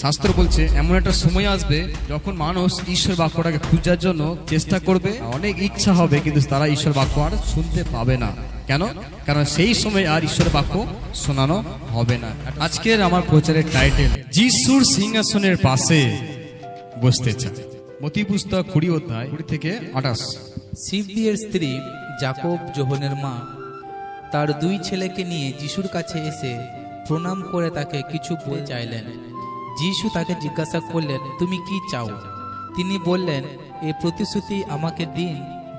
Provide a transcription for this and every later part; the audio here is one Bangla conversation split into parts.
শাস্ত্র বলছে এমন একটা সময় আসবে যখন মানুষ ঈশ্বর বাক্যটাকে খোঁজার জন্য চেষ্টা করবে, অনেক ইচ্ছা হবে, কিন্তু তারা ঈশ্বর বাক্য আর শুনতে পাবে না। কেন? কারণ সেই সময় আর ঈশ্বর বাক্য শোনানো হবে না। আজকের আমার প্রচারের টাইটেল, যিশুর সিংহাসনের পাশে বসতে চায়। মতি পুস্তক 20 অধ্যায় 20 থেকে 28। সিবদিয়ের স্ত্রী যাকব, যোহনের মা, তার 2 ছেলেকে নিয়ে যিশুর কাছে এসে প্রণাম করে তাকে কিছু বলতে চাইলেন। যিশু তাকে জিজ্ঞাসা করলেন, তুমি কি চাও? তিনি বললেন, এই প্রতিশ্রুতি আমাকে দিন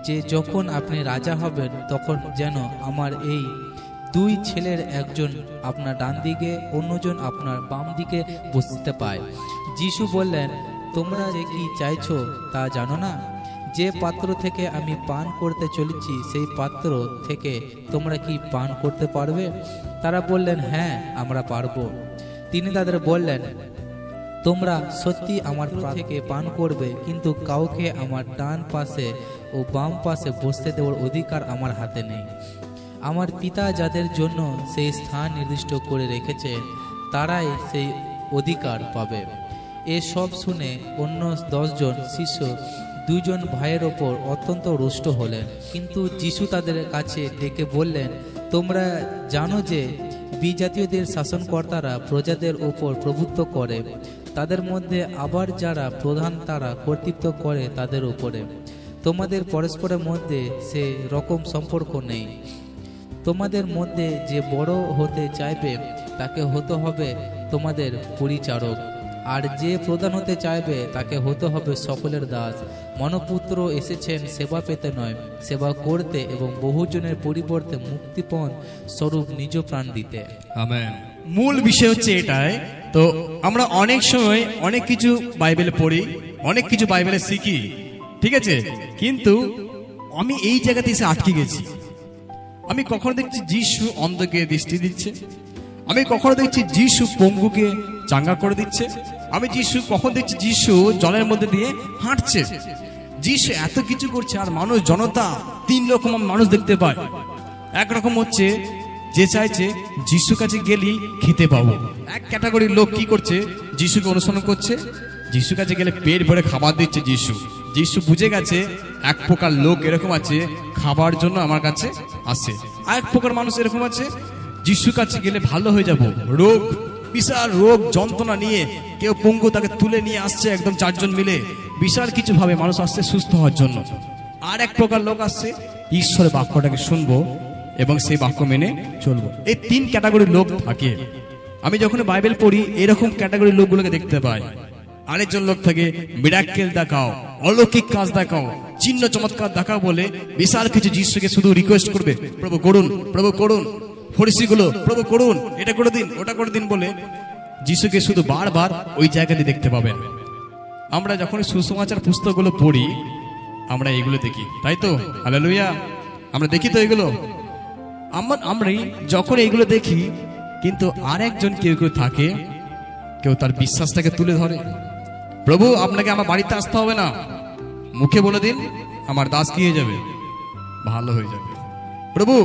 যে যখন আপনি রাজা হবেন তখন যেন আমার এই 2 ছেলের একজন আপনার ডান দিকে, অন্যজন আপনার বাম দিকে বসতে পায়। যিশু বললেন, তোমরা যে কি চাইছো তা জানো না? যে পাত্র থেকে আমি পান করতে চলেছি সেই পাত্র থেকে তোমরা কি পান করতে পারবে? তারা বললেন, হ্যাঁ, আমরা পারবো। তিনি তাদের বললেন, তোমরা সত্যি আমার থেকে পান করবে, কিন্তু কাউকে আমার ডান পাশে ও বাম পাশে বসতে দেওয়ার অধিকার আমার হাতে নেই। আমার পিতা যাদের জন্য সেই স্থান নির্দিষ্ট করে রেখেছে তারাই সেই অধিকার পাবে। এসব শুনে অন্য 10 জন শিষ্য 2 জন ভাইয়ের ওপর অত্যন্ত রুষ্ট হলেন। কিন্তু যিশু তাদের কাছে ডেকে বললেন, তোমরা জানো যে বিজাতীয়দের শাসনকর্তারা প্রজাদের ওপর প্রভুত্ব করে, তাদের মধ্যে আবার যারা প্রধান তারা কর্তৃত্ব করে তাদের উপরে। তোমাদের পরস্পরের মধ্যে সে রকম সম্পর্ক নেই। তোমাদের মধ্যে যে বড় হতে চাইবে তাকে হতে হবে তোমাদের পরিচারক, আর যে প্রধান হতে চাইবে তাকে হতে হবে সকলের দাস। মনুষ্যপুত্র এসেছেন সেবা পেতে নয়, সেবা করতে এবং বহুজনের পরিবর্তে মুক্তিপণ স্বরূপ নিজ প্রাণ দিতে। আমেন। মূল বিষয় হচ্ছে এটাই। তো আমরা অনেক সময় অনেক কিছু বাইবেলে পড়ি, অনেক কিছু বাইবেলে শিখি, ঠিক আছে, কিন্তু আমি এই জায়গাতে এসে আটকে গেছি। আমি কখনো দেখছি যিশু অন্ধকে দৃষ্টি দিচ্ছে, আমি কখনো দেখছি যিশু পঙ্গুকে চাঙ্গা করে দিচ্ছে, আমি কখন দেখছি যিশু জলের মধ্যে দিয়ে হাঁটছে। যিশু এত কিছু করছে, আর মানুষ, জনতা 3 রকম মানুষ দেখতে পায়। একরকম হচ্ছে যে চাইছে যিশুর কাছে গেলেই খেতে পাবো। এক ক্যাটাগরির লোক কি করছে, যিশুকে অনুসরণ করছে, যিশুর কাছে গেলে পেট ভরে খাবার দিচ্ছে। যিশু বুঝে গেছে এক প্রকার লোক এরকম আছে খাবার জন্য আমার কাছে আসে, আর এক প্রকার মানুষ এরকম আছে যিশুর কাছে গেলে ভালো হয়ে যাব। রোগ, বিশাল রোগ যন্ত্রণা নিয়ে কেউ পঙ্গু, তাকে তুলে নিয়ে আসছে একদম 4 জন মিলে, বিশাল কিছু ভাবে মানুষ আসছে সুস্থ হওয়ার জন্য। আর এক প্রকার লোক আসছে ঈশ্বরের বাক্যটাকে শুনবো এবং সেই বাক্য মেনে চলবো। এই 3 ক্যাটাগরির লোক থাকে। আমি যখন বাইবেল পড়ি এরকম ক্যাটাগরির লোকগুলোকে দেখতে পাই। আরেকজন লোক থাকে মিরাক্কেল দেখাও, অলৌকিক কাজ দেখাও, চিহ্ন চমৎকার দেখাও বলে বিশাল কিছু যিশুকে শুধু রিকোয়েস্ট করবে, প্রভু করুন, প্রভু করুন। ফরিসিগুলো, প্রভু করুন, এটা করে দিন, ওটা করে দিন বলে যিশুকে শুধু বারবার ওই জায়গাতে দেখতে পাবেন। আমরা যখন সুসমাচার পুস্তকগুলো পড়ি আমরা এগুলো দেখি, তাই তো? হালেলুয়া। আমরা দেখি তো এগুলো। আমরা যখন এগুলো দেখি, কিন্তু আরেকজন কেউ থাকে, কেউ তার বিশ্বাসটাকে তুলে ধরে, প্রভু আপনাকে আমার বাড়িতে আসতে হবে না, মুখে বলে দিন আমার দাস কি হয়ে যাবে, ভালো হয়ে যাবে। প্রভু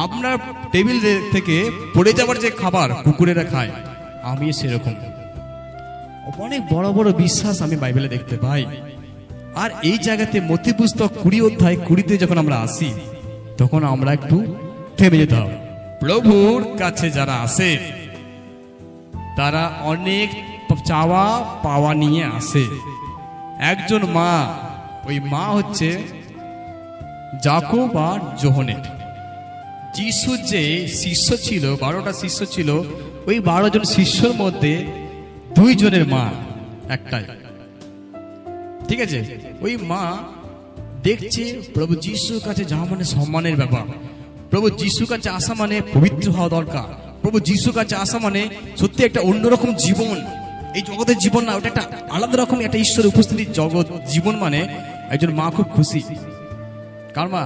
আপনার টেবিল থেকে পড়ে যাবার যে খাবার কুকুরেরা খায়, আমি সেরকম। অনেক বড় বড় বিশ্বাস আমি বাইবেলে দেখতে পাই। আর এই জায়গাতে মতি পুস্তক 20 অধ্যায় 20-তে যখন আমরা আসি, তখন আমরা একটু থেমে যেতে হবে। প্রভুর কাছে যারা আসে তারা অনেক চাওয়া পাওয়া নিয়ে আসে। একজন মা, ওই মা হচ্ছে যাকব আর যোহনের। যিশুর যে শিষ্য ছিল, 12টা শিষ্য ছিল, ওই 12 জন শিষ্যর মধ্যে 2 জনের মা একটাই, ঠিক আছে। ওই মা দেখছে প্রভু যিশুর কাছে যাওয়া মানে সম্মানের ব্যাপার, প্রভু যিশুর কাছে আসা মানে পবিত্র হওয়া দরকার, প্রভু যিশুর কাছে আসা মানে সত্যি একটা অন্যরকম জীবন, এই জগতের জীবন না, ওটা একটা আলাদা রকম একটা ঈশ্বরের উপস্থিতির জগৎ জীবন। মানে একজন মা খুব খুশি। কার মা?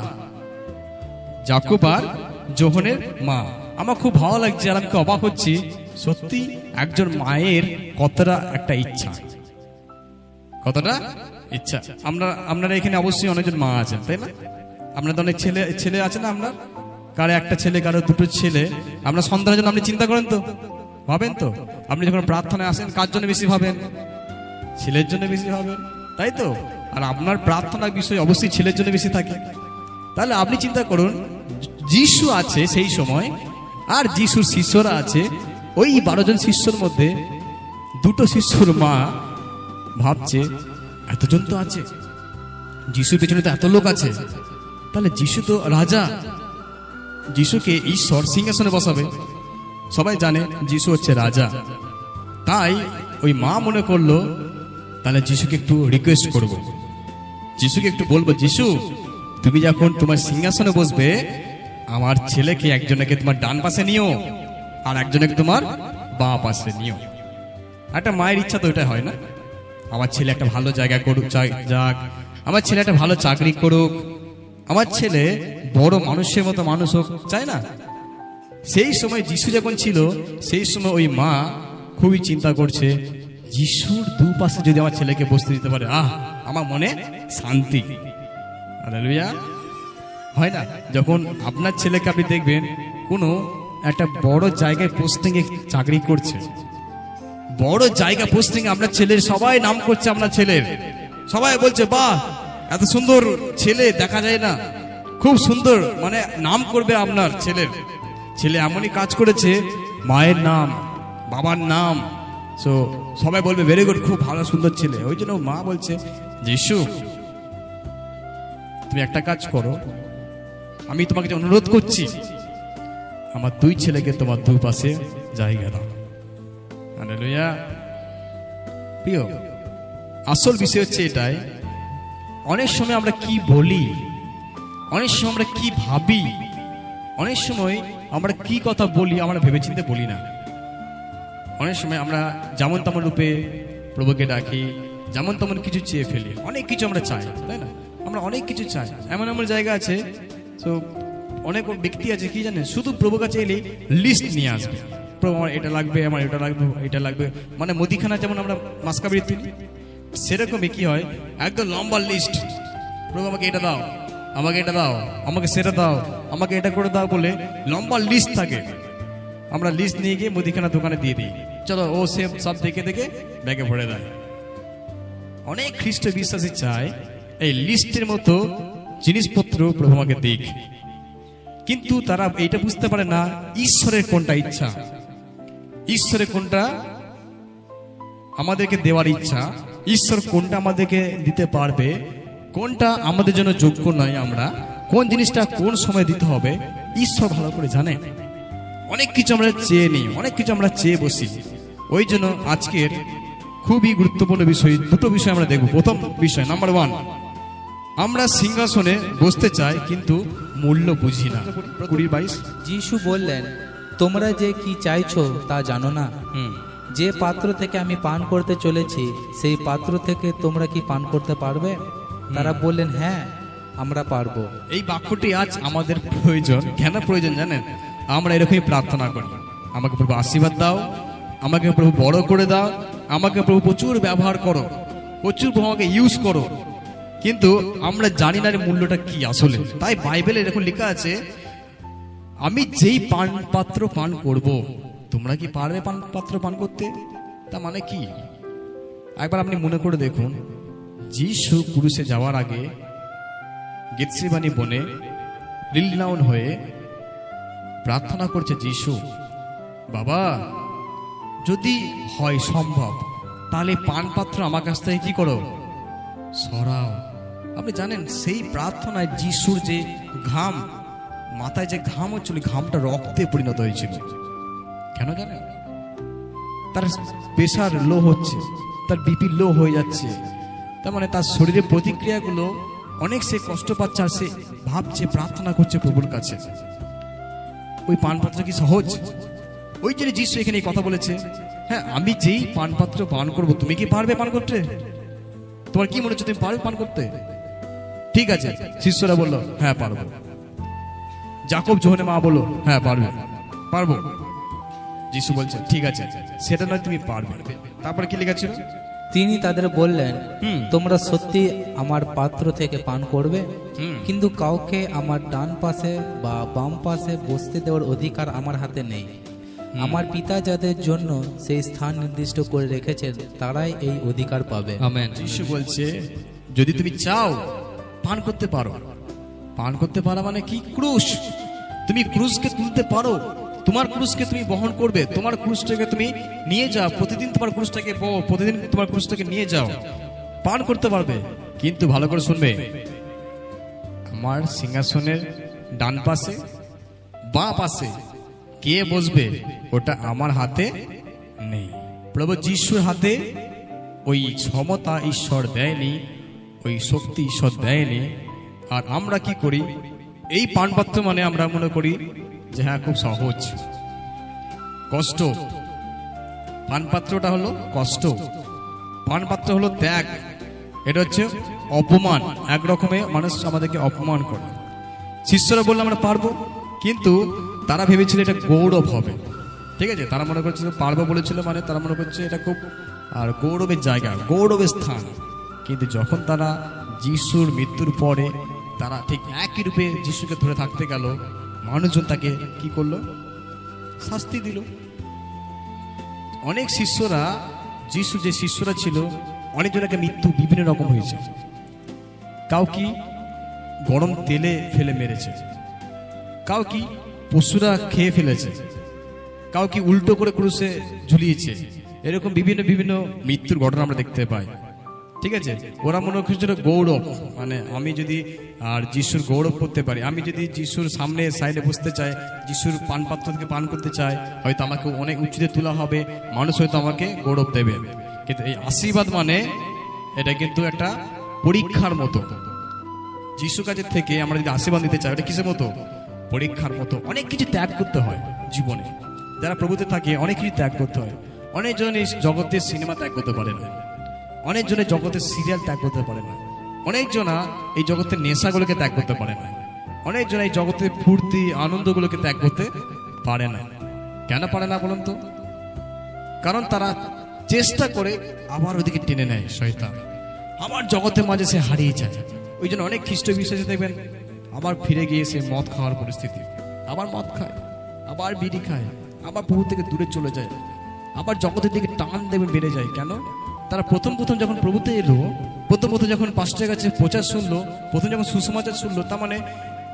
যাকব আর যোহনের মা। আমার খুব ভালো লাগছে, আর আমি অবাক হচ্ছি, সত্যি একজন মায়ের কতটা একটা ইচ্ছা, কতটা ইচ্ছা। আপনারা এখানে অবশ্যই অনেকজন মা আছেন, তাই না? আপনাদের অনেক ছেলে আছে না? আপনার কারো একটা ছেলে, কারো 2টো ছেলে। আপনার সন্তানের জন্য আপনি চিন্তা করেন তো? ভাবেন তো? আপনি যখন প্রার্থনায় আসেন কার জন্য বেশি ভাবেন? ছেলের জন্য বেশি ভাবেন, তাই তো? আর আপনার প্রার্থনার বিষয় অবশ্যই ছেলের জন্য বেশি থাকে। তাহলে আপনি চিন্তা করুন, যিশু আছে সেই সময়, আর যিশুর শিষ্যরা আছে। ওই 12 জন শিষ্যর মধ্যে দুটো শিষ্যর মা ভাবছে এতজন তো আছে, যিশুর পেছনে তো এত লোক আছে, তাহলে যিশু তো রাজা, যিশুকে ঈশ্বর সিংহাসনে বসাবে। সবাই জানে যিশু হচ্ছে রাজা। তাই ওই মা মনে করলো তাহলে যিশুকে একটু রিকোয়েস্ট করব, যিশুকে একটু বলবো, যিশু তুমি যখন তোমার সিংহাসনে বসবে, আমার ছেলেকে একজনকে তোমার ডান পাশে নিও আর একজনকে তোমার বাঁ পাশে নিও। একটা মায়ের ইচ্ছা তো এটা হয় না? আমার ছেলে একটা ভালো জায়গায় করুক, যাক, আমার ছেলে একটা ভালো চাকরি করুক, আমার ছেলে বড় মানুষের মতো মানুষ হোক, চাই না? সেই সময় যিশু যখন ছিল, সেই সময় ওই মা খুবই চিন্তা করছে, যিশুর দুপাশে যদি আমার ছেলেকে বসতে দিতে পারে, আমার মনে শান্তি। হালেলুয়া। হয় না? যখন আপনার ছেলেকে আপনি দেখবেন কোনো একটা বড় জায়গায় পোস্টিং এ চাকরি করছে, বড় জায়গা পোস্টিং, আপনার ছেলের সবাই নাম করছে, আপনার ছেলের সবাই বলছে, বাহ এত সুন্দর ছেলে দেখা যায় না, খুব সুন্দর, মানে নাম করবে আপনার ছেলের। ছেলে এমনই কাজ করেছে, মায়ের নাম, বাবার নাম, সো সবাই বলবে ভেরি গুড, খুব ভালো সুন্দর ছেলে। ওই জন্য মা বলছে, যিশু তুমি একটা কাজ করো, আমি তোমাকে যে অনুরোধ করছি, আমার দুই ছেলেকে তোমার দুই পাশে জায়গা দাও। হালেলুয়া। প্রিয়, আসল বিষয় হচ্ছে এটাই, অনেক সময় আমরা কি বলি, অনেক সময় আমরা কি ভাবি, অনেক সময় আমরা কি কথা বলি আমরা ভেবেচিন্তে বলি না। অনেক সময় আমরা যেমন তেমন রূপে প্রভুকে ডাকি, যেমন তেমন কিছু চেয়ে ফেলি, অনেক কিছু আমরা চাই, তাই না? আমরা অনেক কিছু চাই। এমন এমন জায়গা আছে, তো অনেক ব্যক্তি আছে কি জানেন, শুধু প্রভুর কাছে এলেই লিস্ট নিয়ে আসবে, প্রভু আমার এটা লাগবে, আমার এটা লাগবে, এটা লাগবে, মানে মুদিখানা যেমন আমরা মাসকাবাড়ি তুলি, সেরকমই কি হয়, একদম লম্বা লিস্ট, প্রভু আমাকে এটা দাও, আমাকে এটা দাও, আমাকে সেটা দাও, আমাকে এটা করে দাও বলে লম্বা লিস্ট থাকে। আমরা লিস্ট নিয়ে গিয়ে মুদিখানা দোকানে দিয়ে দিই, চলো ও সব দেখে দেখে ব্যাগে ভরে দেয়। অনেক খ্রিস্ট বিশ্বাসী চায় এই লিস্টের মতো জিনিসপত্র প্রভু আমাকে দিক, কিন্তু তারা এইটা বুঝতে পারে না ঈশ্বরের কোনটা ইচ্ছা, ঈশ্বরের কোনটা আমাদেরকে দেওয়ার ইচ্ছা, ঈশ্বর কোনটা আমাদেরকে দিতে পারবে, কোনটা আমাদের জন্য যোগ্য নয়, আমরা কোন জিনিসটা কোন সময় দিতে হবে, ঈশ্বর ভালো করে জানে। অনেক কিছু আমরা চেয়ে নিই, অনেক কিছু আমরা চেয়ে বসি। ওই জন্য আজকের খুবই গুরুত্বপূর্ণ বিষয়, দুটো বিষয় আমরা দেখব। প্রথম বিষয়, নাম্বার 1, আমরা সিংহাসনে বসতে চাই কিন্তু মূল্য বুঝি না। 20:22 যিশু বললেন, তোমরা যে কি চাইছো তা জানো না। যে পাত্র থেকে আমি পান করতে চলেছি, সেই পাত্র থেকে তোমরা কি পান করতে পারবে? তারা বললেন, হ্যাঁ আমরা পারবো। এই বাক্যটি আজ আমাদের প্রয়োজন। কেন প্রয়োজন জানেন? আমরা এরকমই প্রার্থনা করি, আমাকে প্রভু আশীর্বাদ দাও, আমাকে প্রভু বড় করে দাও, আমাকে প্রভু প্রচুর ব্যবহার করো, প্রচুর প্রভু আমাকে ইউজ করো, কিন্তু আমরা জানি না এর মূল্যটা কি আসলে। তাই বাইবেলে এরকম লেখা আছে, আমি যেই পাত্র পান করব, তোমরা কি পারবে পাত্র পান করতে? তা মানে কি? একবার আপনি মনে করে দেখুন, যিশু ক্রুশে যাওয়ার আগে গেতসেমানি বনে রিলনাউন হয়ে প্রার্থনা করছে, যিশু বাবা যদি হয় সম্ভব তাহলে পান পাত্র আমার কাছ থেকে কি করো, সরাও। আপনি জানেন সেই প্রার্থনায় যিশুর যে ঘাম, মাথায় যে ঘাম হচ্ছিল, ঘামটা রক্তে পরিণত হয়েছিল। কেন জানেন? তার প্রেশার লো হচ্ছে, তার বিপি লো হয়ে যাচ্ছে, তার মানে তার শরীরের প্রতিক্রিয়াগুলো অনেক, সে কষ্ট পাচ্ছে, আর সে ভাবছে, প্রার্থনা করছে প্রভুর কাছে। ওই পানপাত্র কি সহজ? ওই যে যিশু এখানে কথা বলেছে, হ্যাঁ আমি যেই পানপাত্র পান করব, তুমি কি পারবে পান করতে? তোমার কি মনে হচ্ছে তুমি পারবে পান করতে? ঠিক আছে, শিষ্যরা বলল হ্যাঁ পারবো। যাকব যোহনের মা বলল হ্যাঁ পারবো। যিশু বলছে ঠিক আছে, সেটা নয় তুমি পারবে। তারপরে কি লেখা ছিল? তিনি তাদের বললেন, তোমরা সত্যি আমার পাত্র থেকে পান করবে, কিন্তু কাউকে আমার ডান পাশে বা বাম পাশে বসতে দেওয়ার অধিকার আমার হাতে নেই। আমার পিতা যাদের জন্য সেই স্থান নির্দিষ্ট করে রেখেছেন তারাই এই অধিকার পাবে। আমেন। যিশু বলছে যদি তুমি চাও পান করতে পারো। পান করতে পারো মানে কি? ক্রুশ। তুমি ক্রুশকে তুলতে পারো, তোমার ক্রুশকে তুমি বহন করবে, তোমার ক্রুশটাকে তুমি নিয়ে যাও, প্রতিদিন তোমার ক্রুশটাকে প্রতিদিন তোমার ক্রুশটাকে নিয়ে যাও, পান করতে পারবে। কিন্তু ভালো করে শুনবে, আমার সিংহাসনের ডান পাশে বাঁ পাশে কে বসবে ওটা আমার হাতে নেই। প্রভু যিশুর হাতে ওই ক্ষমতা ঈশ্বর দেয়নি, ওই শক্তি ঈশ্বর দেয়নি। আর আমরা কি করি? এই পানপাত্র মানে আমরা মনে করি যে হ্যাঁ খুব সহজ, কষ্ট। পানপাত্রটা হলো কষ্ট, পানপাত্র হলো ত্যাগ, এটা হচ্ছে অপমান। এক রকমের মানুষ আমাদেরকে অপমান করে। শিষ্যরা বললে আমরা পারবো, কিন্তু তারা ভেবেছিল এটা গৌরব হবে। ঠিক আছে, তারা মনে করছিল পারবো বলেছিল মানে তারা মনে করছে এটা খুব আর গৌরবের জায়গা, গৌরবের স্থান। কিন্তু যখন তারা যিশুর মৃত্যুর পরে তারা ঠিক একই রূপে যিশুকে ধরে থাকতে গেল, মানুষজন তাকে কি করলো? শাস্তি দিল। অনেক শিষ্যরা, যিশু যে শিষ্যরা ছিল, অনেকজনকে মৃত্যু বিভিন্ন রকম হয়েছে। কাউ কি গরম তেলে ফেলে মেরেছে, কাউ কি পশুরা খেয়ে ফেলেছে, কাউ কি উল্টো করে ক্রুশে ঝুলিয়েছে। এরকম বিভিন্ন বিভিন্ন মৃত্যুর ঘটনা আমরা দেখতে পাই। ঠিক আছে, ওরা মনে করছিল গৌরব, মানে আমি যদি আর যিশুর গৌরব করতে পারি, আমি যদি যিশুর সামনে সাইডে বসতে চাই, যিশুর পানপাত্র থেকে পান করতে চাই, হয়তো আমাকে অনেক উঁচুতে তোলা হবে, মানুষ হয়তো আমাকে গৌরব দেবে। কিন্তু এই আশীর্বাদ মানে এটা কিন্তু একটা পরীক্ষার মতো। যিশু কাছের থেকে আমরা যদি আশীর্বাদ নিতে চাই, এটা কিসের মতো? পরীক্ষার মতো। অনেক কিছু ত্যাগ করতে হয় জীবনে। যারা প্রভুতে থাকে অনেক কিছু ত্যাগ করতে হয়। অনেকজন এই জগতের সিনেমা ত্যাগ করতে পারে না, অনেকজনের জগতের সিরিয়াল ত্যাগ করতে পারে না, অনেকজনা এই জগতের নেশাগুলোকে ত্যাগ করতে পারে না, অনেকজন এই জগতের ফুর্তি আনন্দগুলোকে ত্যাগ করতে পারে না। কেন পারে না বলুন তো? কারণ তারা চেষ্টা করে আবার ওদিকে টেনে নেয় শয়তান, আবার জগতের মাঝে সে হারিয়ে যায়। ওই জন্য অনেক খ্রিস্ট বিশ্বাসী দেখবেন আবার ফিরে গিয়ে সে মদ খাওয়ার পরিস্থিতি, আবার মদ খায়, আবার বিড়ি খায়, আবার প্রভু থেকে দূরে চলে যায়, আবার জগতের দিকে টান দেবে বেড়ে যায়। কেন? তারা প্রথম যখন প্রভুতে এলো, প্রথম যখন পাঁচটার কাছে প্রচার শুনলো, প্রথম যখন সুসমাচার শুনলো, তার মানে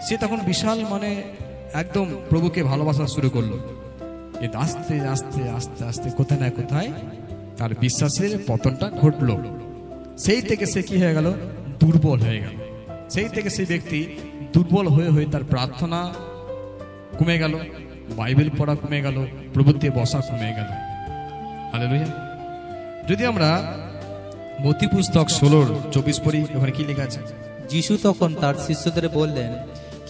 সে তখন বিশাল মানে একদম প্রভুকে ভালোবাসা শুরু করলো। কিন্তু আস্তে আস্তে আস্তে আস্তে কোথায় না কোথায় তার বিশ্বাসের পতনটা ঘটলো। সেই থেকে সে কি হয়ে গেল? দুর্বল হয়ে গেল। সেই থেকে সেই ব্যক্তি দুর্বল হয়ে হয়ে তার প্রার্থনা কমে গেল, বাইবেল পড়া কমে গেল, প্রভুর দিয়ে বসা কমে গেল। হালেলুয়া। যদি আমরা মতি পুস্তক 16:24 পড়ি, ওখানে কি লেখা আছে? যিশু তখন তার শিষ্যদের বললেন,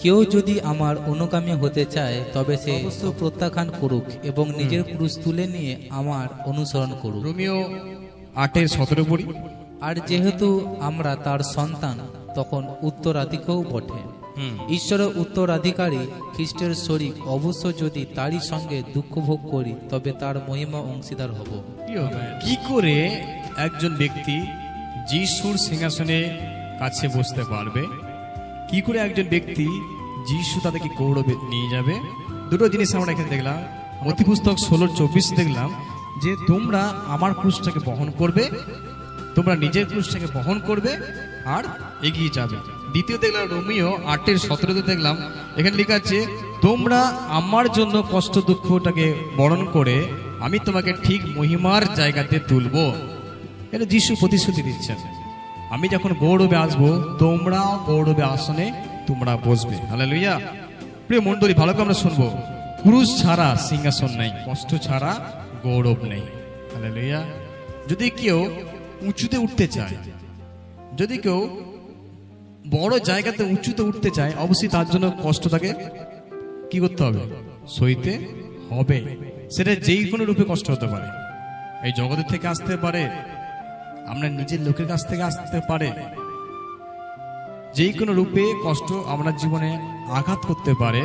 কেউ যদি আমার অনুগামী হতে চায় তবে সে অবশ্য প্রত্যাখ্যান করুক এবং নিজের ক্রুশ তুলে নিয়ে আমার অনুসরণ করুক। রোমিও 8:17 পড়ি। আর যেহেতু আমরা তার সন্তান, তখন উত্তরাধিকারও বটে। ঈশ্বরের উত্তরাধিকারী খ্রিস্টের শরীর, অবশ্য যদি তারই সঙ্গে দুঃখ ভোগ করি তবে তার মহিমা অংশীদার হব। কি করে একজন ব্যক্তি যিশুর সিংহাসনে কাছে বসতে পারবে? কি করে একজন ব্যক্তি যিশু তাদেরকে গৌরবে নিয়ে যাবে? দুটো জিনিস আমরা এখানে দেখলাম। মতি পুস্তক 16:24 দেখলাম যে তোমরা আমার ক্রুশটাকে বহন করবে, তোমরা নিজের ক্রুশটাকে বহন করবে আর এগিয়ে যাবে। দ্বিতীয় দেখলাম রোমিও 8:17 দেখলাম, এখানে লেখা আছে তোমরা আমার জন্য কষ্ট দুঃখটাকে বরণ করে আমি তোমাকে ঠিক মহিমার জায়গাতে তুলবো। এটা যিশু প্রতিশ্রুতি দিচ্ছেন, আমি যখন গৌরবে আসবো তোমরাও গৌরবে আসনে তোমরা বসবে। হালেলুয়া। প্রিয় মণ্ডলী, ভালো করে আমরা শুনবো, ক্রুশ ছাড়া সিংহাসন নেই, কষ্ট ছাড়া গৌরব নেই। হালেলুয়া। যদি কেউ উঁচুতে উঠতে চায়, যদি কেউ বড় জায়গাতে উঁচুতে উঠতে চায়, অবশ্যই তার জন্য কষ্ট তাকে কি করতে হবে? সইতে হবে। সেটা যেই কোনো রূপে কষ্ট হতে পারে, এই জগতের থেকে আসতে পারে, আমরা নিজের লোকের কাছ থেকে আসতে পারে, যেই কোনো রূপে কষ্ট আমরা জীবনে আঘাত করতে পারে।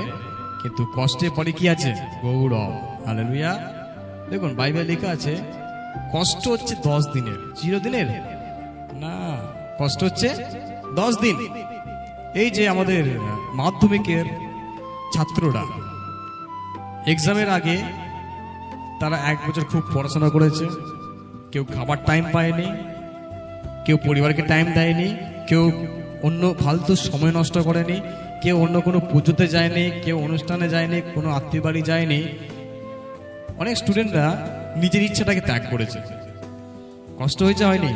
কিন্তু কষ্টের পরে কি আছে? গৌরব। হালেলুয়া। দেখুন বাইবেল লেখা আছে কষ্ট হচ্ছে 10 দিনের, চিরদিনের না, কষ্ট হচ্ছে 10 দিন। এই যে আমাদের মাধ্যমিকের ছাত্ররা এক্সামের আগে তারা 1 বছর খুব পড়াশোনা করেছে, কেউ খাবার টাইম পায়নি, কেউ পরিবারকে টাইম দেয়নি, কেউ অন্য ফালতু সময় নষ্ট করেনি, কেউ অন্য কোনো পুজোতে যায়নি, কেউ অনুষ্ঠানে যায়নি, কোনো আত্মীয় বাড়ি যায়নি। অনেক স্টুডেন্টরা নিজের ইচ্ছাটাকে ত্যাগ করেছে। কষ্ট হয়েছে, হয়নি?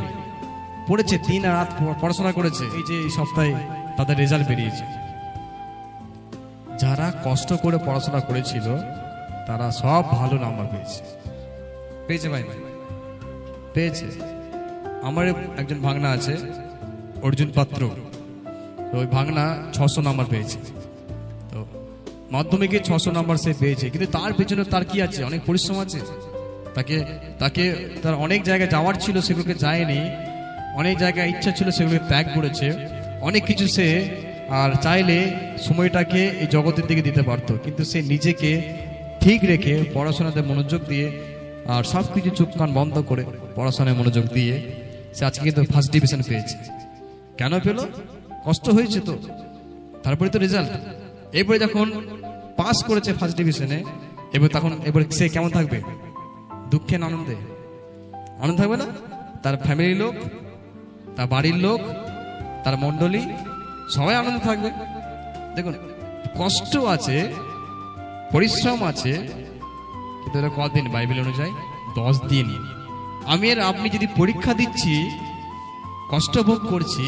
পড়েছে, দিন আর রাত পড়াশোনা করেছে। এই যে এই সপ্তাহে তাদের রেজাল্ট বেরিয়েছে। যারা কষ্ট করে পড়াশোনা করেছিল তারা সব ভালো নাম্বার পেয়েছে। পেয়েছে ভাই, পেয়েছে। আমার একজন ভাগনা আছে, অর্জুন পাত্র। তো ওই ভাগনা 600 নাম্বার পেয়েছে। তো মাধ্যমিকে 600 নাম্বার সে পেয়েছে, কিন্তু তার পেছনে তার কি আছে? অনেক পরিশ্রম আছে। তাকে তার অনেক জায়গায় যাওয়ার ছিল, সেগুলোকে যায়নি। অনেক জায়গায় ইচ্ছা ছিল, সেগুলোকে ত্যাগ করেছে। অনেক কিছু সে আর চাইলে সময়টাকে এই জগতের দিকে দিতে পারতো, কিন্তু সে নিজেকে ঠিক রেখে পড়াশোনাতে মনোযোগ দিয়ে আর সব কিছু চোখ কান বন্ধ করে পড়াশোনায় মনোযোগ দিয়ে সে আজকে কিন্তু ফার্স্ট ডিভিশন পেয়েছে। কেন পেল? কষ্ট হয়েছে তো, তারপরে তো রেজাল্ট। এরপরে যখন পাস করেছে ফার্স্ট ডিভিশনে, এবার সে কেমন থাকবে? দুঃখে না আনন্দে? আনন্দ থাকবে না? তার ফ্যামিলির লোক, তার বাড়ির লোক, তার মণ্ডলী সবাই আনন্দ থাকবে। দেখুন, কষ্ট আছে, পরিশ্রম আছে, কিন্তু এটা কদিন? বাইবেল অনুযায়ী 10 দিন। আমি আর আপনি যদি পরীক্ষা দিচ্ছি, কষ্ট ভোগ করছি,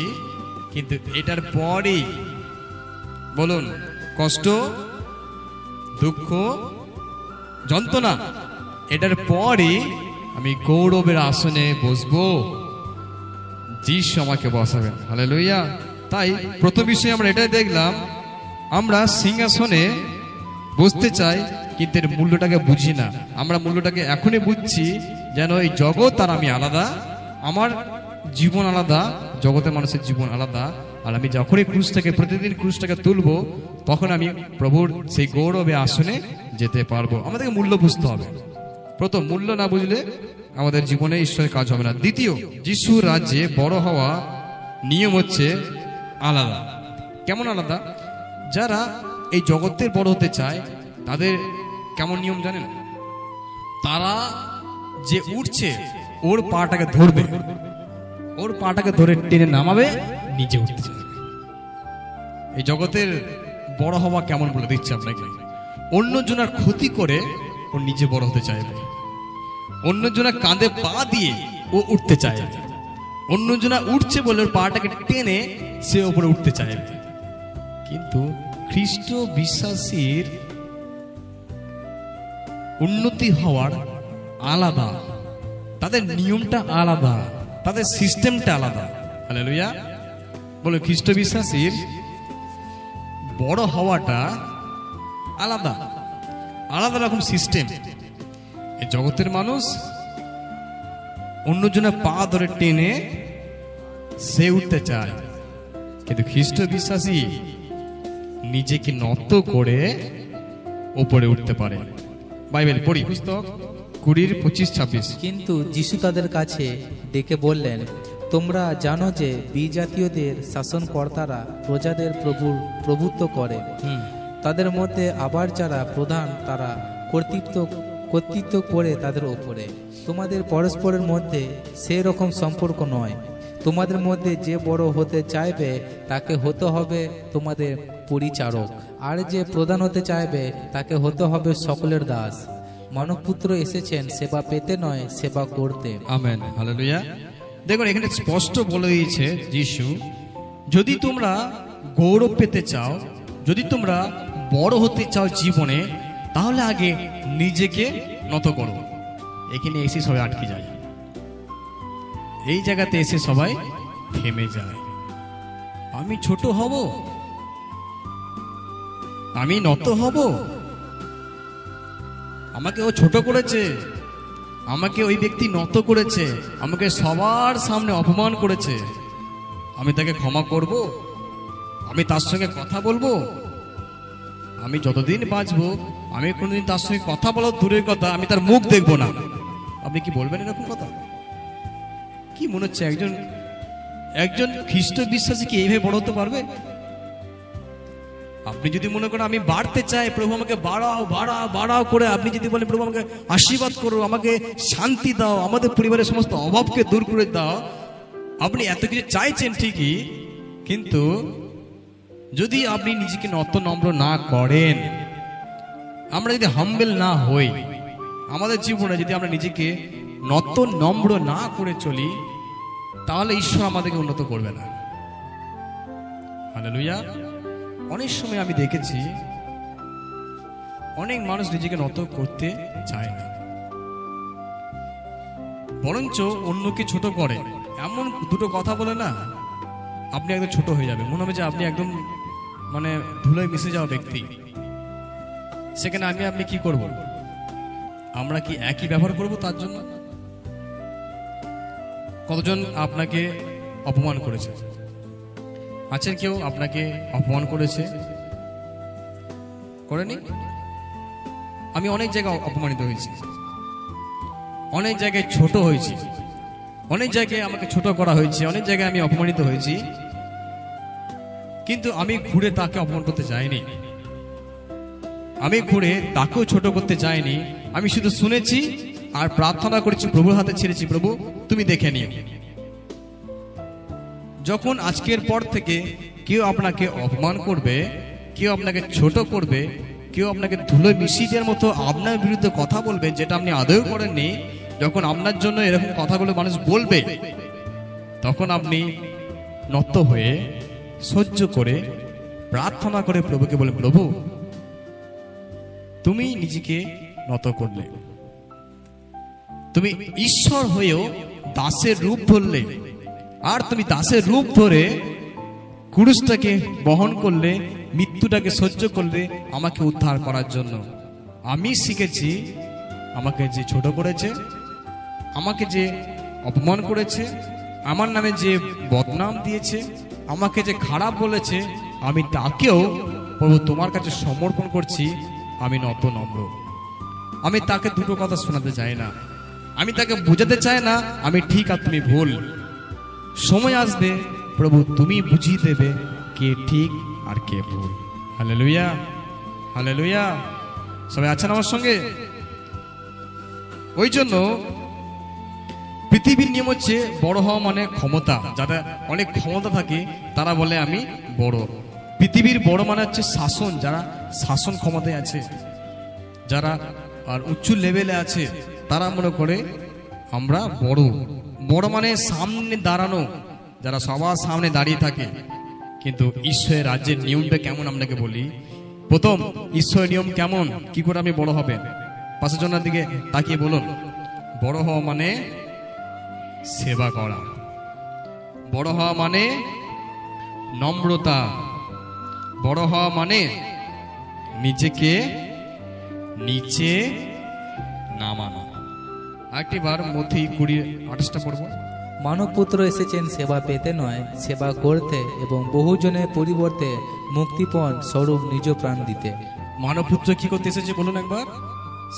কিন্তু এটার পরেই বলুন, কষ্ট, দুঃখ, যন্ত্রণা, এটার পরে আমি গৌরবের আসনে বসবো। যিশু আমাকে বসাবেন। হালেলুয়া। তাই প্রথম বিষয় আমরা এটাই দেখলাম, আমরা সিংহাসনে বসতে চাই, কিন্তু এর মূল্যটাকে বুঝি না। আমরা মূল্যটাকে এখনই বুঝছি, যেন এই জগৎ আর আমি আলাদা, আমার জীবন আলাদা, জগতের মানুষের জীবন আলাদা। আর আমি যখনই প্রতিদিন ক্রুশটাকে তুলবো, তখন আমি প্রভুর সেই গৌরবে আসনে যেতে পারবো। আমাদেরকে মূল্য বুঝতে হবে। প্রথম, মূল্য না বুঝলে আমাদের জীবনে ঈশ্বরের কাজ হবে না। দ্বিতীয়, যিশুর রাজ্যে বড় হওয়া নিয়ম হচ্ছে আলাদা। কেমন আলাদা? যারা এই জগতের বড় হতে চায় তাদের কেমন নিয়ম জানেন? তারা যে উঠছে ওর পাটাকে ধরবে, ওর পাটাকে ধরে টেনে নামাবে, নিজে উঠতে চাইবে। এই জগতের বড় হওয়া কেমন বলে দিচ্ছে আপনাকে। অন্যজনের ক্ষতি করে ও নিজে বড় হতে চাইবে। অন্যজনের কাঁধে পা দিয়ে ও উঠতে চাইবে। অন্যজনা উঠছে বলে ওর পাটাকে টেনে সে উপরে উঠতে চাইবে। কিন্তু খ্রিস্ট বিশ্বাসীর উন্নতি হওয়ার আলাদা, তাদের নিয়মটা আলাদা, তাদের সিস্টেমটা আলাদা। হালেলুয়া। বলে খ্রিস্ট বিশ্বাসীর বড় হওয়াটা আলাদা, আলাদা রকম সিস্টেম। এই জগতের মানুষ অন্যজনের পা ধরে টেনে সে উঠতে চায়, কিন্তু খ্রিস্ট বিশ্বাসী নিজেকে নত করে উপরে উঠতে পারে। বাইবেল পড়ি, পুস্তক 20:25-26। কিন্তু যিশু তাদের কাছে ডেকে বললেন, তোমরা জানো যে বিজাতীয়দের শাসনকর্তারা প্রজাদের প্রভুত্ব করে, তাদের মধ্যে আবার যারা প্রধান তারা কর্তৃত্ব করে তাদের ওপরে। তোমাদের পরস্পরের মধ্যে সেই রকম সম্পর্ক নয়। তোমাদের মধ্যে যে বড় হতে চাইবে তাকে হতে হবে তোমাদের পরিচারক, আর যে প্রধান হতে চাইবে তাকে হতে হবে সকলের দাস। মানবপুত্র এসেছেন সেবা পেতে নয়, সেবা করতে। আমেন। হালেলুয়া। দেখুন, এখানে স্পষ্ট বলে দিয়েছে যিশু, যদি তোমরা গৌরব পেতে চাও, যদি তোমরা বড় হতে চাও জীবনে, তাহলে আগে নিজেকে নত করো। এখানে এসে সবাই আটকে যায়, এই জায়গাতে এসে সবাই থেমে যায়। আমি ছোট হব, আমি নত হব, আমাকে ও ছোট করেছে, আমাকে ওই ব্যক্তি নত করেছে, আমাকে সবার সামনে অপমান করেছে, আমি তাকে ক্ষমা করব, আমি তার সঙ্গে কথা বলবো, আমি যতদিন বাঁচবো আমি কোনোদিন তার সঙ্গে কথা বলা দূরের কথা, আমি তার মুখ দেখবো না। আপনি কি বলবেন এরকম কথা? কি মনে হচ্ছে একজন খ্রিস্ট বিশ্বাসী কি এইভাবে বড় হতে পারবে? আপনি যদি মনে করেন আমি বাড়তে চাই, প্রভু আমাকে বাড়াও বাড়াও বাড়াও করে, আপনি যদি বলেন প্রভু আমাকে আশীর্বাদ করো, আমাকে শান্তি দাও, আমাদের পরিবারের সমস্ত অভাবকে দূর করে দাও, আপনি এত কিছু চাইছেন ঠিকই, কিন্তু যদি আপনি নিজেকে নত নম্র না করেন, আমরা যদি হাম্বেল না হই, আমাদের জীবনে যদি আমরা নিজেকে নত নম্র না করে চলি, তাহলে ঈশ্বর আমাদেরকে উন্নত করবে না। হালেলুয়া। অনেক সময় আমি দেখেছি অনেক মানুষ নিজেকে নত করতে চায় না, বরঞ্চ অন্যকে ছোট করে। এমন দুটো কথা বলে না, আপনি একদম ছোট হয়ে যাবে, মনে হবে যে আপনি একদম মানে ধুলোয় মিশে যাওয়া ব্যক্তি। সেখানে আপনি কি করব? আমরা কি একই ব্যবহার করব তার জন্য? কতজন আপনাকে অপমান করেছে? আছেন কেউ আপনাকে অপমান করেছে? করেনি? আমি অনেক জায়গায় অপমানিত হয়েছি, অনেক জায়গায় ছোট হয়েছি, অনেক জায়গায় আমাকে ছোট করা হয়েছে, অনেক জায়গায় আমি অপমানিত হয়েছি, কিন্তু আমি ঘুরে তাকে অপমান করতে যাইনি, আমি ঘুরে তাকেও ছোট করতে যাইনি। আমি শুধু শুনেছি আর প্রার্থনা করেছি, প্রভুর হাতে ছেড়েছি, প্রভু তুমি দেখে নিও। যখন আজকের পর থেকে কেউ আপনাকে অপমান করবে, কেউ আপনাকে ছোট করবে, কেউ আপনাকে ধুলো মিশিয়ে দেওয়ার মতো আপনার বিরুদ্ধে কথা বলবে, যেটা আপনি আদৌ করেননি, যখন আপনার জন্য এরকম কথাগুলো মানুষ বলবে, তখন আপনি নত হয়ে সহ্য করে প্রার্থনা করে প্রভুকে বলে, প্রভু তুমি নিজেকে নত করলে, তুমি ঈশ্বর হয়েও দাসের রূপ ধরলে, আর তুমি দাসের রূপ ধরে ক্রুশটাকে বহন করলে, মৃত্যুটাকে সহ্য করলে আমাকে উদ্ধার করার জন্য। আমি শিখেছি, আমাকে যে ছোট করেছে, আমাকে যে অপমান করেছে, আমার নামে যে বদনাম দিয়েছে, আমাকে যে খারাপ বলেছে, আমি তাকেও প্রভু তোমার কাছে সমর্পণ করছি। আমি নত নম্র, আমি তাকে দুটো কথা শোনাতে চাই না, আমি তাকে বোঝাতে চাই না আমি ঠিক আর তুমি ভুল। সময় আসবে প্রভু তুমি বুঝিয়ে দেবে কে ঠিক আর কে ভুল। Hallelujah, hallelujah. সবাই আছেন আমার সঙ্গে? ওই জন্য পৃথিবীর নিয়ম হচ্ছে বড় হওয়া মানে ক্ষমতা। যাদের অনেক ক্ষমতা থাকে তারা বলে আমি বড়। পৃথিবীর বড় মানে হচ্ছে শাসন, যারা শাসন ক্ষমতায় আছে, যারা আর উঁচু লেভেলে আছে, তারা মনে করে আমরা বড়। বড় মানে সামনে দাঁড়ানো, যারা সবার সামনে দাঁড়িয়ে থাকে। কিন্তু ঈশ্বরের রাজ্যের নিয়মটা কেমন আপনাকে বলি। প্রথম ঈশ্বরের নিয়ম কেমন, কি করে আপনি বড় হবেন? পাশের জনের দিকে তাকিয়ে বলুন, বড় হওয়া মানে সেবা করা, বড় হওয়া মানে নম্রতা, বড় হওয়া মানে নিজেকে নিচে নামানো। আরেকটি বার মধ্যে 20:28 পড়ব। মানবপুত্র এসেছেন সেবা পেতে নয়, সেবা করতে এবং বহুজনের পরিবর্তে মুক্তিপণ স্বরূপ নিজ প্রাণ দিতে। মানবপুত্র কি করতে এসেছে বলুন একবার?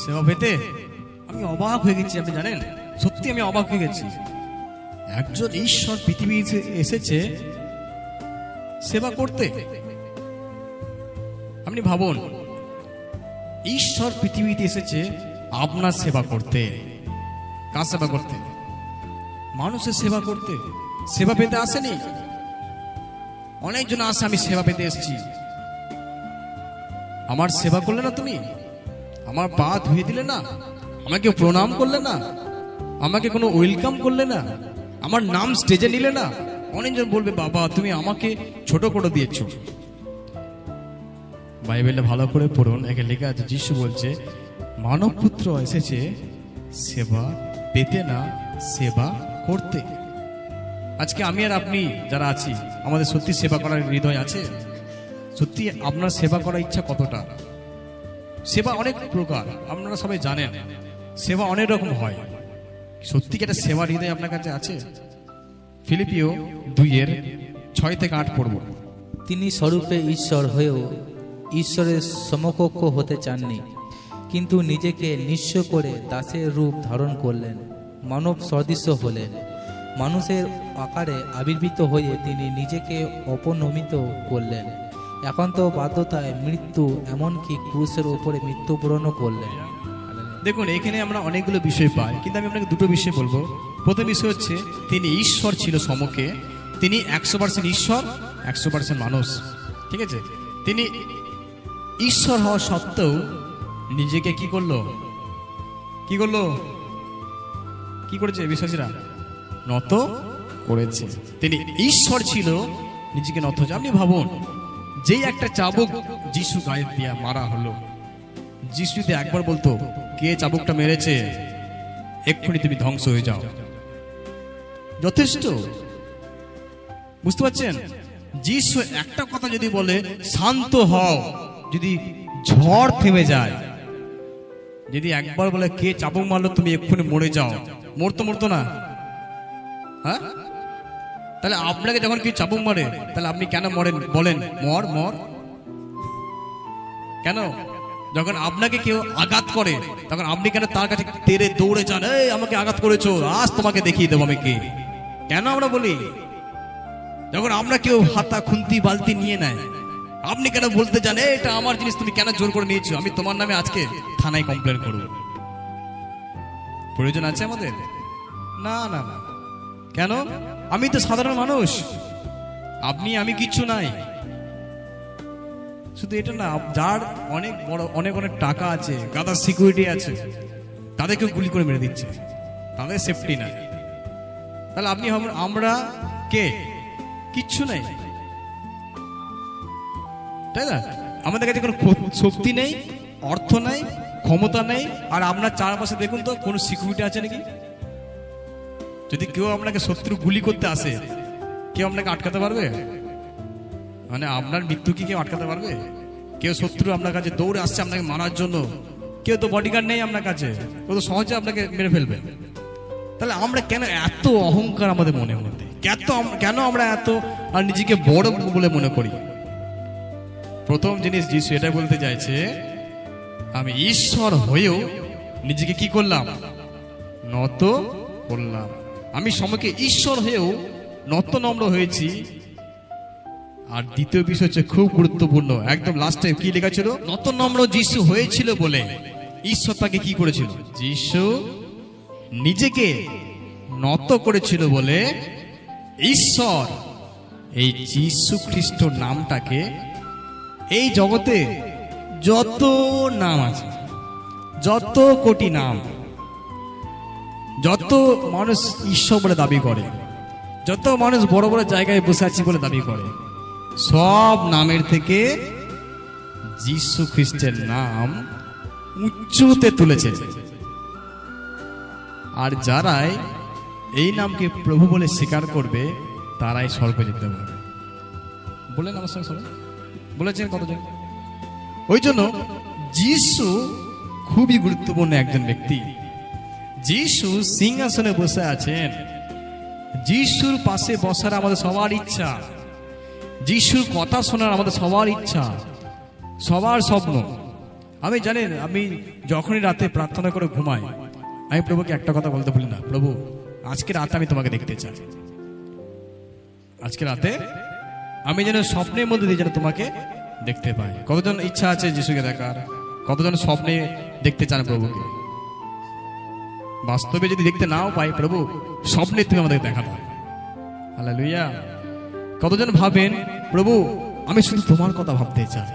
সেবা পেতে। আমি অবাক হয়ে গেছি, আপনি জানেন, সত্যি আমি অবাক হয়ে গেছি। একজন ঈশ্বর পৃথিবী এসেছে সেবা করতে। আপনি ভাবুন, ঈশ্বর পৃথিবীতে এসেছে আপনার সেবা করতে। কার সেবা করতে? মানুষের সেবা করতে। সেবা পেতে আসেনি। অনেকজন আসে, আমি সেবা পেতে এসেছি। আমার সেবা করলে না তুমি, আমার পা ধুয়ে দিলে না, আমাকে প্রণাম করলে না, আমাকে কোনো ওয়েলকাম করলে না, আমার নাম স্টেজে নিলে না। অনেকজন বলবে বাবা তুমি আমাকে ছোট করে দিয়েছো। বাইবেলে ভালো করে পড়ুন, একে লেখা আছে, যিশু বলছে মানবপুত্র এসেছে সেবা পেতে না, সেবা করতে। আজকে আমি আর আপনি যারা আছি, আমাদের সত্যি সেবা করার হৃদয় আছে? সত্যি আপনার সেবা করার ইচ্ছা কতটা? সেবা অনেক প্রকার, আপনারা সবাই জানেন, সেবা অনেক রকম হয়। সত্যি কি একটা সেবার হৃদয় আপনার কাছে আছে? ফিলিপিও 2:6-8 পড়ব। তিনি স্বরূপে ঈশ্বর হয়েও ঈশ্বরের সমকক্ষ হতে চাননি, কিন্তু নিজেকে নিঃস্ব করে দাসের রূপ ধারণ করলেন, মানব সদৃশ্য হলেন। মানুষের আকারে আবির্ভূত হয়ে তিনি নিজেকে অপনমিত করলেন এখন তো বাধ্যতায় মৃত্যু, এমনকি ক্রুশের উপরে মৃত্যুবরণও করলেন। দেখুন, এখানে আমরা অনেকগুলো বিষয় পাই, কিন্তু আমি আপনাকে দুটো বিষয় বলবো। প্রথম বিষয় হচ্ছে তিনি ঈশ্বর ছিল সমকে, তিনি 100% ঈশ্বর, 100% মানুষ। ঠিক আছে, তিনি ঈশ্বর হওয়া সত্ত্বেও নিজেকে কি করলো, কি করলো, কি করেছে বিশ্বাসীরা? নত করেছে। তিনি ঈশ্বর ছিল, নিজেকে নত। আপনি ভাবুন, যেই একটা চাবুক যিশু গায়ে দিয়া মারা হলো, যিশু যদি একবার বলতো কে চাবুকটা মেরেছে, এক্ষুনি তুমি ধ্বংস হয়ে যাও, যথেষ্ট। বুঝতে পারছেন? যিশু একটা কথা যদি বলে শান্ত হও, যদি ঝড় থেমে যায়, যদি একবার বলে কে চাবুক মারলো তুমি এক্ষুনি মরে যাও, মরতো না? হ্যাঁ, তাহলে আপনাকে যখন কেউ চাবুক মারে, তাহলে আপনি কেন মরেন? বলেন মর মর। কেন? যখন আপনাকে কেউ আঘাত করে, তখন আপনি কেন তার কাছে তেড়ে দৌড়ে যান, এই আমাকে আঘাত করেছো, আজ তোমাকে দেখিয়ে দেবো আমি কে? কেন আমরা বলি? যখন আমরা কেউ হাতা খুন্তি বালতি নিয়ে নেয়, আপনি কেন বলতে যান এটা আমার জিনিস, তুমি কেন জোর করে নিয়েছো, আমি তোমার নামে আজকে থানায় কমপ্লেন করব? প্রয়োজন আছে আমাদের? না না না। কেন? আমি তো সাধারণ মানুষ, আপনি আমি কিচ্ছু নাই। শুধু এটা না, যার অনেক বড় অনেক অনেক টাকা আছে, গাদা সিকিউরিটি আছে, তাদেরকে গুলি করে মেরে দিচ্ছে, তাদের সেফটি নাই। তাহলে আপনি আমরা কে? কিচ্ছু নাই, তাই না? আমাদের কাছে কোনো শক্তি নেই, অর্থ নাই, ক্ষমতা নেই। আর আপনার চারপাশে দেখুন তো কোনো সিকিউরিটি আছে নাকি? যদি কেউ আপনাকে শত্রু গুলি করতে আসে, কেউ আপনাকে আটকাতে পারবে? মানে আপনার মৃত্যু কি কেউ আটকাতে পারবে? কেউ শত্রু আপনার কাছে দৌড়ে আসছে আপনাকে মারার জন্য, কেউ তো বডিগার্ড নেই আপনার কাছে, ও তো সহজে আপনাকে মেরে ফেলবে। তাহলে আমরা কেন এত অহংকার আমাদের মনের মধ্যে? কেন আমরা এত আর নিজেকে বড় বলে মনে করি? প্রথম জিনিস যিশু এটা বলতে চাইছে, আমি ঈশ্বর হয়েও নিজেকে কি করলাম? নত করলাম। আমি সময়কে ঈশ্বর হয়েও নত নম্র হয়েছি। আর দ্বিতীয় বিষয় হচ্ছে খুব গুরুত্বপূর্ণ, একদম লাস্টে কি লেখা ছিল? নত নম্র যিশু হয়েছিল বলে ঈশ্বর তাকে কি করেছিল? যিশু নিজেকে নত করেছিল বলে ঈশ্বর এই যিশু খ্রিস্ট নামটাকে, এই জগতে যত নাম আছে, যত কোটি নাম, যত মানুষ ঈশ্বর বলে দাবি করে, যত মানুষ বড় বড় জায়গায় বসে আছে বলে দাবি করে, সব নামের থেকে যিশু খ্রিস্টের নাম উচ্চতে তুলেছে। আর যারাই এই নামকে প্রভু বলে স্বীকার করবে, তারাই স্বর্গে যেতে পারবে। বলেন আমার সঙ্গে সবাই, বলেছেন কতজন? ওই জন্য যিশু খুবই গুরুত্বপূর্ণ একজন ব্যক্তি। যিশু সিংহাসনে বসে আছেন। যিশুর পাশে বসার আমাদের সবার ইচ্ছা, যিশুর কথা শোনার আমাদের সবার ইচ্ছা, সবার স্বপ্ন। আমি জানেন, আমি যখনই রাতে প্রার্থনা করে ঘুমাই, আমি প্রভুকে একটা কথা বলতে ভুলি না, প্রভু আজকে রাতে আমি তোমাকে দেখতে চাই। আজকে রাতে আমি যেন স্বপ্নের মধ্যে দিয়ে যেন তোমাকে দেখতে পাই। কতজন ইচ্ছা আছে যিশুকে দেখার? কতজন স্বপ্নে দেখতে চান প্রভুকে? বাস্তবে যদি দেখতে নাও পাই, প্রভু স্বপ্নে তুমি আমাদের দেখা দাও। হালেলুয়া। কতজন ভাবেন, প্রভু আমি শুধু তোমার কথা ভাবতে চাই,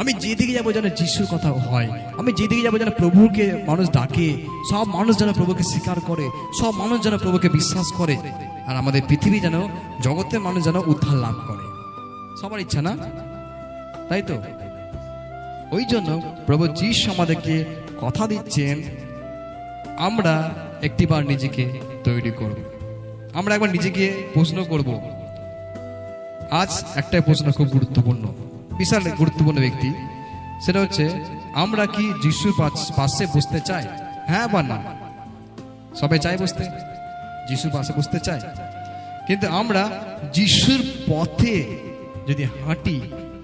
আমি যেদিকে যাবো যেন যিশুর কথা হয়, আমি যেদিকে যাবো যেন প্রভুকে মানুষ ডাকে, সব মানুষ যেন প্রভুকে স্বীকার করে, সব মানুষ যেন প্রভুকে বিশ্বাস করে, আর আমাদের পৃথিবী যেন, জগতের মানুষ যেন উদ্ধার লাভ করে। সবার ইচ্ছা না? তাই তো? ওই জন্য প্রভু যিশু আমাদেরকে কথা দিচ্ছেন, আমরা একটিবার নিজেকে তৈরি করব। আমরা একবার নিজেকে প্রশ্ন করব। আজ একটাই প্রশ্ন খুব গুরুত্বপূর্ণ, বিশাল গুরুত্বপূর্ণ ব্যক্তি, সেটা হচ্ছে আমরা কি যিশুর পাশে বসতে চাই? হ্যাঁ বা না? সবাই চাই বসতে, যিশুর পাশে বসতে চাই। কিন্তু আমরা যিশুর পথে যদি হাঁটি,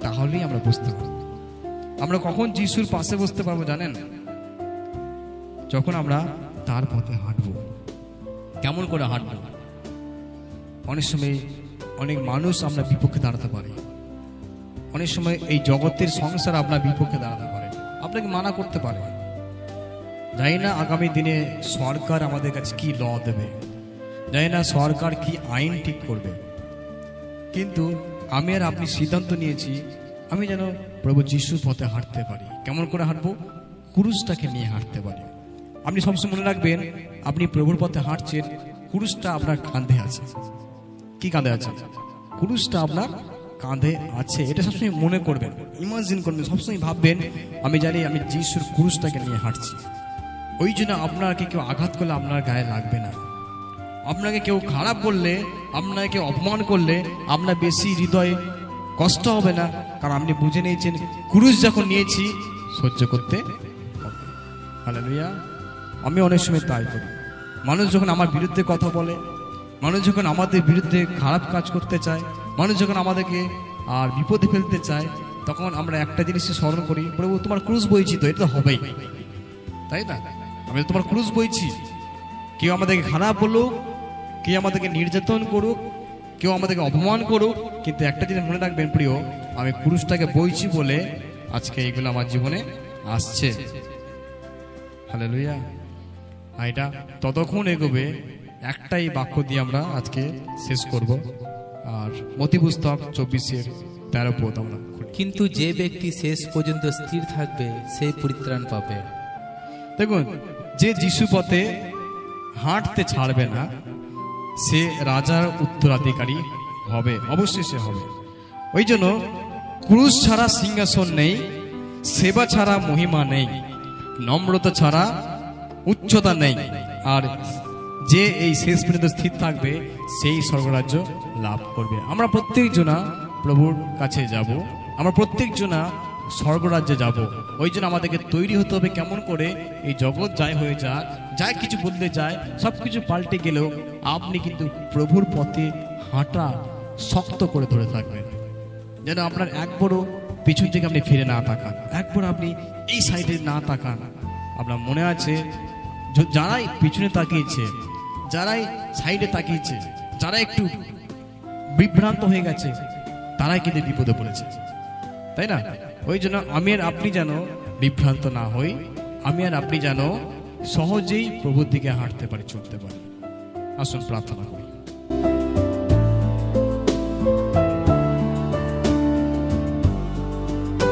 তাহলেই আমরা বুঝতে পারবো। আমরা কখন যিশুর পাশে বসতে পারবো জানেন? যখন আমরা তার পথে হাঁটবো। কেমন করে হাঁটবো? অনেক সময় অনেক মানুষ আমরা বিপক্ষে দাঁড়াতে পারি, অনেক সময় এই জগতের সংসার আপনার বিপক্ষে দাঁড়াতে পারে, আপনাকে মানা করতে পারে। জানি না আগামী দিনে সরকার আমাদের কাছে কি ল দেবে, জানি না সরকার কি আইন ঠিক করবে, কিন্তু আমি আর আপনি সিদ্ধান্ত নিয়েছি আমি যেন প্রভু যিশুর পথে হাঁটতে পারি। কেমন করে হাঁটবো? ক্রুশটাকে নিয়ে হাঁটতে পারি। আপনি সবসময় মনে রাখবেন, আপনি প্রভুর পথে হাঁটছেন, ক্রুশটা আপনার কাঁধে আছে। কি কাঁধে আছে? ক্রুশটা আপনার কাঁধে আছে, এটা সবসময় মনে করবেন, ইমাজিন করবেন, সবসময় ভাববেন আমি জানি আমি যিশুর ক্রুশটাকে নিয়ে হাঁটছি। ওই জন্য আপনাকে কেউ আঘাত করলে আপনার গায়ে লাগবে না, আপনাকে কেউ খারাপ বললে, আপনাকে কেউ অপমান করলে আপনার বেশি হৃদয়ে কষ্ট হবে না, কারণ আপনি বুঝে নিয়েছেন ক্রুশ যখন নিয়েছি সহ্য করতে হবে। হালেলুয়া। আমি অনেক সময় তাই করি। মানুষ যখন আমার বিরুদ্ধে কথা বলে, মানুষ যখন আমাদের বিরুদ্ধে খারাপ কাজ করতে চায়, মানুষ যখন আমাদেরকে আর বিপদে ফেলতে চায়, তখন আমরা একটা জিনিসই স্মরণ করি, প্রভু তোমার ক্রুশ বইছি তো, এটা তো হবেই, তাই না? আমি তোমার ক্রুশ বইছি। কেউ আমাদেরকে খারাপ বলুক, কেউ আমাদেরকে নির্যাতন করুক, কেউ আমাদেরকে অপমান করুক, কিন্তু একটা জিনিস মনে রাখবেন প্রিয়, আমি ক্রুশটাকে বইছি বলে আজকে এইগুলো আমার জীবনে আসছে। হালেলুয়া। আর এটা ততক্ষণ এগোবে। একটাই বাক্য দিয়ে আমরা আজকে শেষ করব। আর মতি পুস্তক 24:13 পদ আমরা খুলি। কিন্তু যে ব্যক্তি শেষ পর্যন্ত স্থির থাকবে সে পরিত্রাণ পাবে। দেখুন, যে যিশু পথে হাঁটতে ছাড়বে না সে রাজার উত্তরাধিকারী হবে, অবশ্যই সে হবে। ওই জন্য ক্রুশ ছাড়া সিংহাসন নেই, সেবা ছাড়া মহিমা নেই, নম্রতা ছাড়া উচ্চতা নেই। আর যে এই শেষ পর্যন্ত স্থির থাকবে সেই স্বর্গরাজ্য লাভ করবে। আমরা প্রত্যেকজনা প্রভুর কাছে যাব, আমরা প্রত্যেকজনা স্বর্গরাজ্যে যাব। ওই জন্য আমাদেরকে তৈরি হতে হবে কেমন করে, এই জগৎ যাই হয়ে যাক, যাই কিছু বদলে যায়, সব কিছু পাল্টে গেলেও আপনি কিন্তু প্রভুর পথে হাঁটা শক্ত করে ধরে থাকবেন, যেন আপনার একবারও পিছন থেকে আপনি ফিরে না তাকান, একবার আপনি এই সাইডে না তাকান। আপনার মনে আছে যারাই পিছনে তাকিয়েছে, যারাই সাইডে তাকিয়েছে, যারা একটু বিভ্রান্ত হয়ে গেছে, তারাই কিন্তু বিপদে পড়েছে, তাই না? ওই জন্য আমি আর আপনি যেন বিভ্রান্ত না হই, আমি আর আপনি যেন সহজেই প্রভুর দিকে হাঁটতে পারি, চলতে পারি। আসুন প্রার্থনা করি।